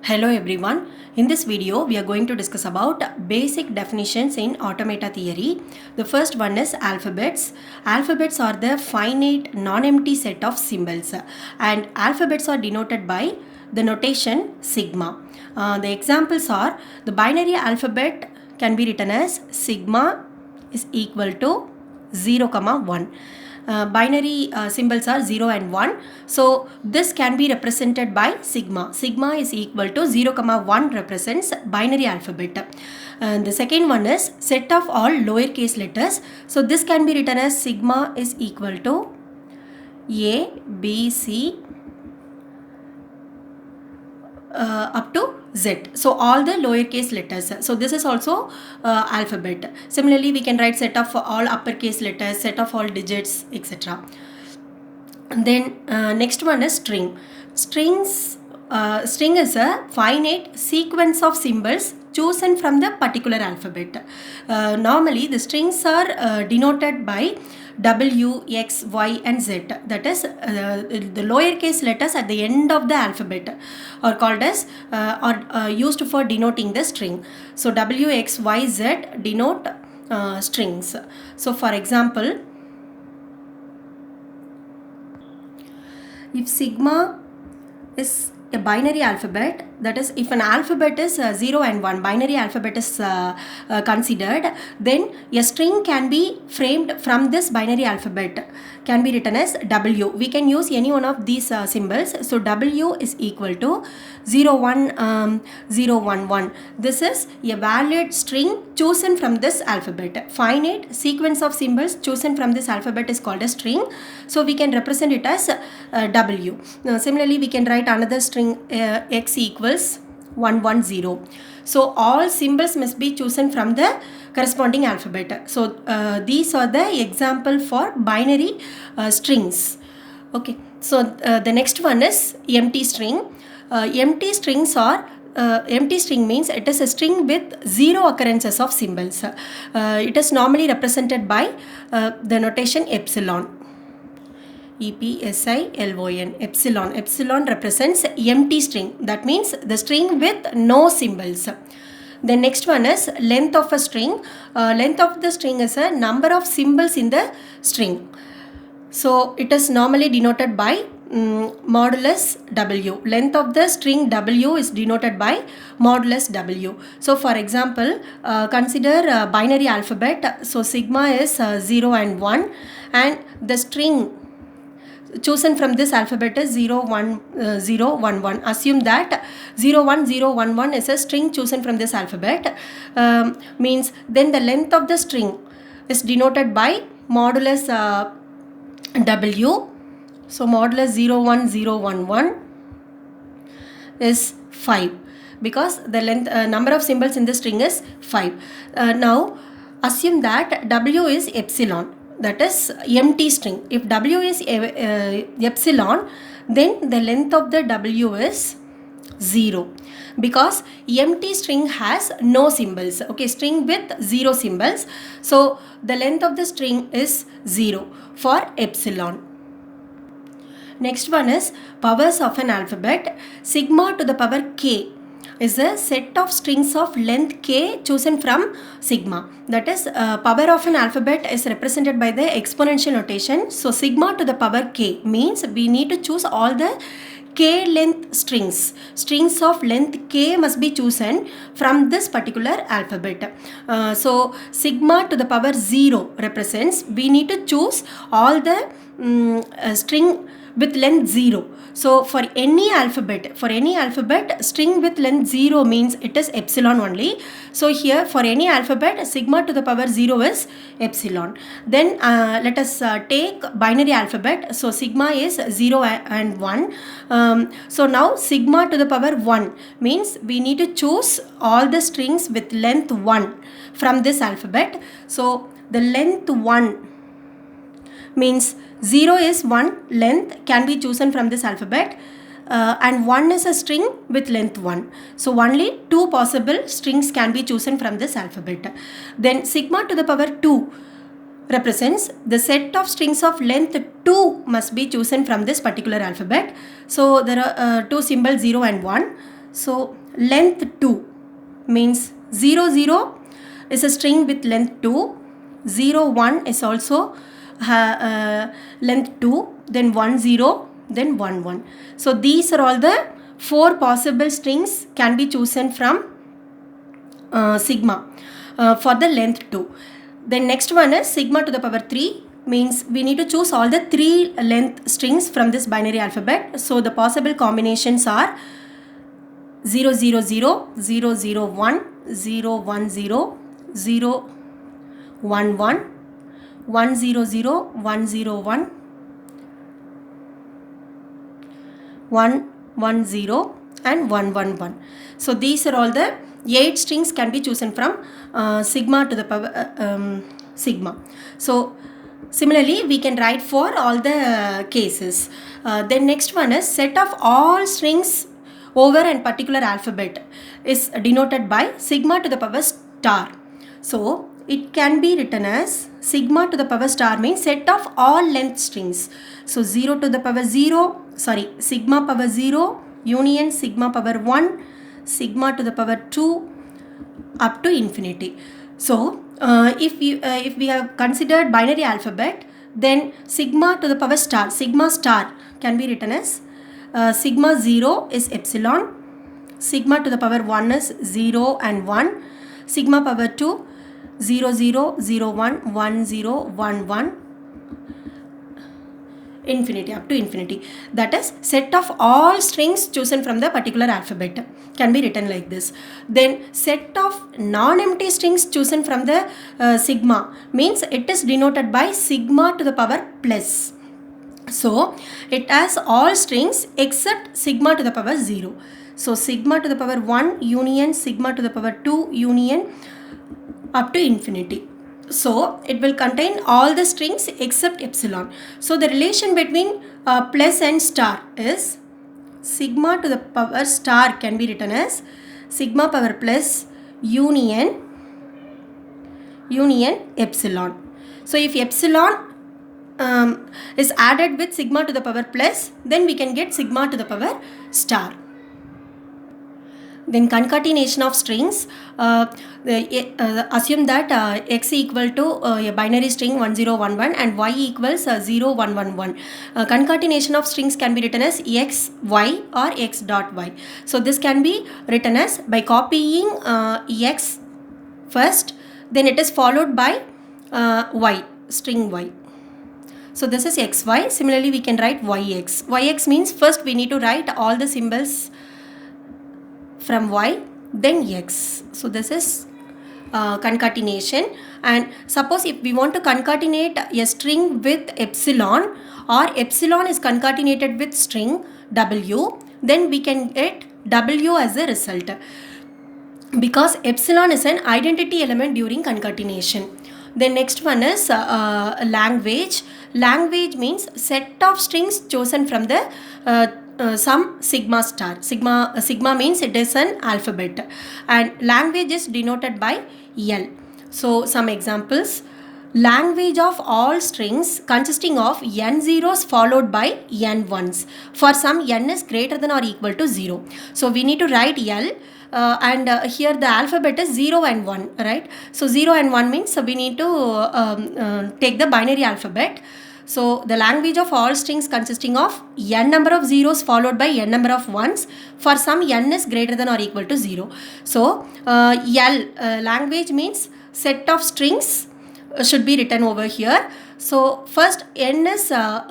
Hello everyone. In this video, we are going to discuss about basic definitions in automata theory. The first one is alphabets. Alphabets are the finite non-empty set of symbols and alphabets are denoted by the notation sigma. The examples are the binary alphabet can be written as sigma is equal to 0, 1. Binary symbols are 0 and 1. So this can be represented by sigma. Sigma is equal to 0, 1 represents binary alphabet. And the second one is set of all lowercase letters. So this can be written as sigma is equal to A, B, C up to Z. So all the lowercase letters. So this is also alphabet. Similarly, we can write set of all uppercase letters, set of all digits, etc. Then next one is string. String is a finite sequence of symbols chosen from the particular alphabet. Normally, the strings are denoted by W, X, Y and Z. That is the lowercase letters at the end of the alphabet are called as or used for denoting the string. So W, X, Y, Z denote strings. So for example, if sigma is a binary alphabet, that is if an alphabet is 0 and 1, binary alphabet is considered, then a string can be framed from this binary alphabet, can be written as W. We can use any one of these symbols. So W is equal to 0, 1, 0, 1, 1. This is a valid string chosen from this alphabet. Finite sequence of symbols chosen from this alphabet is called a string. So we can represent it as W. Similarly, we can write another string X equals 110. So all symbols must be chosen from the corresponding alphabet. So these are the example for binary strings. Okay. So the next one is empty string. Empty strings are empty string means it is a string with zero occurrences of symbols. It is normally represented by the notation epsilon. Epsilon. Epsilon. Epsilon represents empty string. That means the string with no symbols. The next one is length of a string. Length of the string is a number of symbols in the string. So it is normally denoted by modulus W. Length of the string W is denoted by modulus W. So for example, consider binary alphabet. So sigma is 0 and 1 and the string chosen from this alphabet is 0, 1, 0, 1, 1. Assume that 0, 1, 0, 1, 1 is a string chosen from this alphabet. Means then the length of the string is denoted by modulus W. So modulus 0, 1, 0, 1, 1 is 5 because the length number of symbols in the string is 5. Now assume that W is epsilon. That is empty string. If W is epsilon, then the length of the W is 0 because empty string has no symbols. Okay, string with 0 symbols. So the length of the string is 0 for epsilon. Next one is powers of an alphabet. Sigma to the power k is a set of strings of length k chosen from sigma. That is power of an alphabet is represented by the exponential notation. So sigma to the power k means we need to choose all the k length strings. Strings of length k must be chosen from this particular alphabet. So sigma to the power 0 represents we need to choose all the string with length 0. So for any alphabet, string with length 0 means it is epsilon only. So here for any alphabet, sigma to the power 0 is epsilon. Then let us take binary alphabet. So sigma is 0 and 1. So now sigma to the power 1 means we need to choose all the strings with length 1 from this alphabet. So the length 1 means 0 is 1 length can be chosen from this alphabet and 1 is a string with length 1. So only 2 possible strings can be chosen from this alphabet. Then sigma to the power 2 represents the set of strings of length 2 must be chosen from this particular alphabet. So there are two symbols 0 and 1. So length 2 means 0 0 is a string with length 2, 0 1 is also length 2, then 1 0, then 1 1. So these are all the 4 possible strings can be chosen from sigma for the length 2. Then next one is sigma to the power 3 means we need to choose all the 3 length strings from this binary alphabet. So the possible combinations are 0 0 0, 0 0 1, 0 1 0, 0 1 1, 1 0 0, 1 0 1, 1 1 0 and 1 1 1. So these are all the 8 strings can be chosen from sigma to the power sigma. So similarly we can write for all the cases. Then next one is set of all strings over a particular alphabet is denoted by sigma to the power star. So it can be written as sigma to the power star means set of all length strings. So 0 to the power 0, sigma power 0 union sigma power 1, sigma to the power 2 up to infinity. So if we have considered binary alphabet, then sigma to the power star, sigma star can be written as sigma 0 is epsilon, sigma to the power 1 is 0 and 1, sigma power 2 0 0 0 1 1 0 1 1 infinity up to infinity. That is set of all strings chosen from the particular alphabet can be written like this. Then set of non-empty strings chosen from the sigma means it is denoted by sigma to the power plus. So it has all strings except sigma to the power 0. So sigma to the power 1 union sigma to the power 2 union up to infinity. So it will contain all the strings except epsilon. So the relation between plus and star is sigma to the power star can be written as sigma power plus union epsilon. So if epsilon is added with sigma to the power plus, then we can get sigma to the power star. Then concatenation of strings, assume that x equal to a binary string 1011 and y equals 0111. Concatenation of strings can be written as x, y or x dot y. So this can be written as by copying x first, then it is followed by y, string y. So this is xy. Similarly, we can write yx. Yx means first we need to write all the symbols from y, then x. So this is concatenation. And suppose if we want to concatenate a string with epsilon, or epsilon is concatenated with string w, then we can get w as a result, because epsilon is an identity element during concatenation. The next one is language. Language means set of strings chosen from the some sigma star. Sigma means it is an alphabet, and language is denoted by L. So some examples: language of all strings consisting of n zeros followed by n ones for some n is greater than or equal to 0. So we need to write L. Here the alphabet is 0 and 1, right? So 0 and 1 means we need to take the binary alphabet. So the language of all strings consisting of n number of zeros followed by n number of ones for some n is greater than or equal to 0. So L language means set of strings should be written over here. So first n is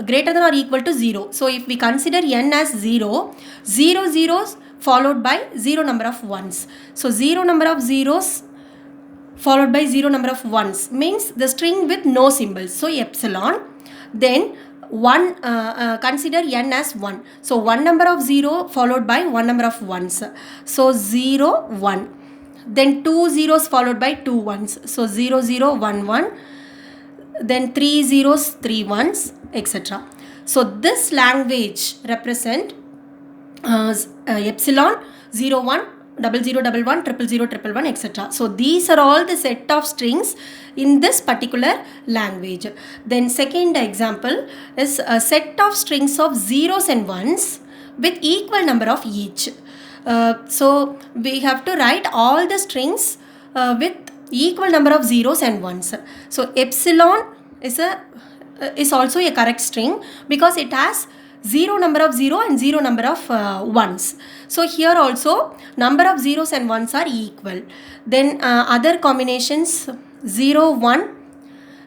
greater than or equal to 0. So if we consider n as 0, 0 zeros followed by 0 number of ones. So 0 number of zeros followed by 0 number of ones means the string with no symbols. So epsilon. Then 1 consider n as 1. So 1 number of 0 followed by 1 number of ones. So 0 1. Then 2 zeros followed by 2 ones. So 0 0 1 1. Then 3 zeros 3 ones, etc. So this language represent epsilon 0 1 00 11 000 111 etc. So these are all the set of strings in this particular language. Then second example is a set of strings of zeros and ones with equal number of each. So we have to write all the strings with equal number of zeros and ones. So epsilon is also a correct string because it has zero number of zero and zero number of ones. So here also number of zeros and ones are equal. Then other combinations, 0 1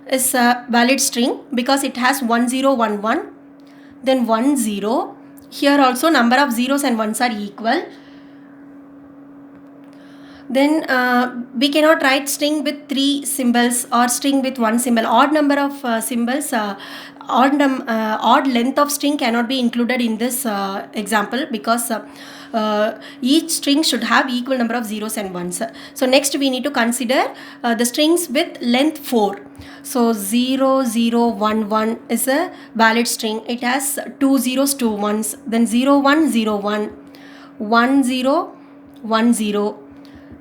is a valid string because it has 1 0 1 1, then 1 0. Here also number of zeros and ones are equal. Then we cannot write string with 3 symbols or string with 1 symbol. Odd number of symbols, odd length of string cannot be included in this example because each string should have equal number of zeros and ones. So next we need to consider the strings with length 4. So 0 0 1 1 is a valid string. It has 2 zeros, 2 ones. Then 0 1 0 1, 1 0 1 0,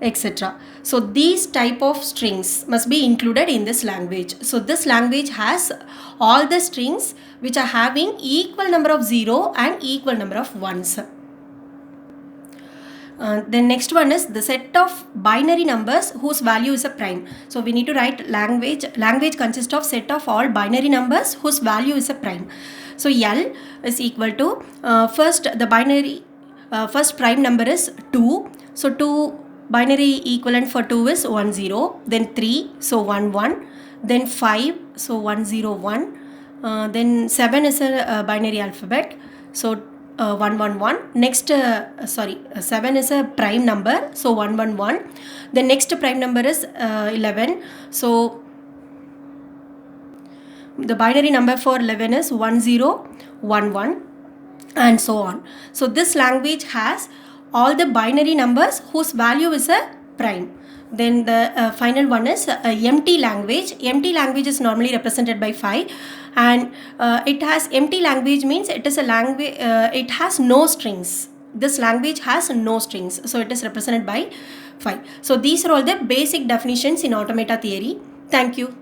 etc. So these type of strings must be included in this language. So this language has all the strings which are having equal number of 0 and equal number of ones. The next one is the set of binary numbers whose value is a prime. So we need to write language. Language consists of set of all binary numbers whose value is a prime. So L is equal to first the binary first prime number is 2. So 2 binary equivalent for 2 is 1 0. Then 3, so 1 1. Then 5, so 1 0 1. Then 7 is a binary alphabet. So 1 1 1. Next 7 is a prime number, so 1 1 1. The next prime number is 11. So the binary number for 11 is 1 0 1 1, and so on. So this language has all the binary numbers whose value is a prime. Then the final one is empty language. Empty language is normally represented by 5, and it has empty language means it is a language, it has no strings. This language has no strings, so it is represented by 5. So these are all the basic definitions in automata theory. Thank you.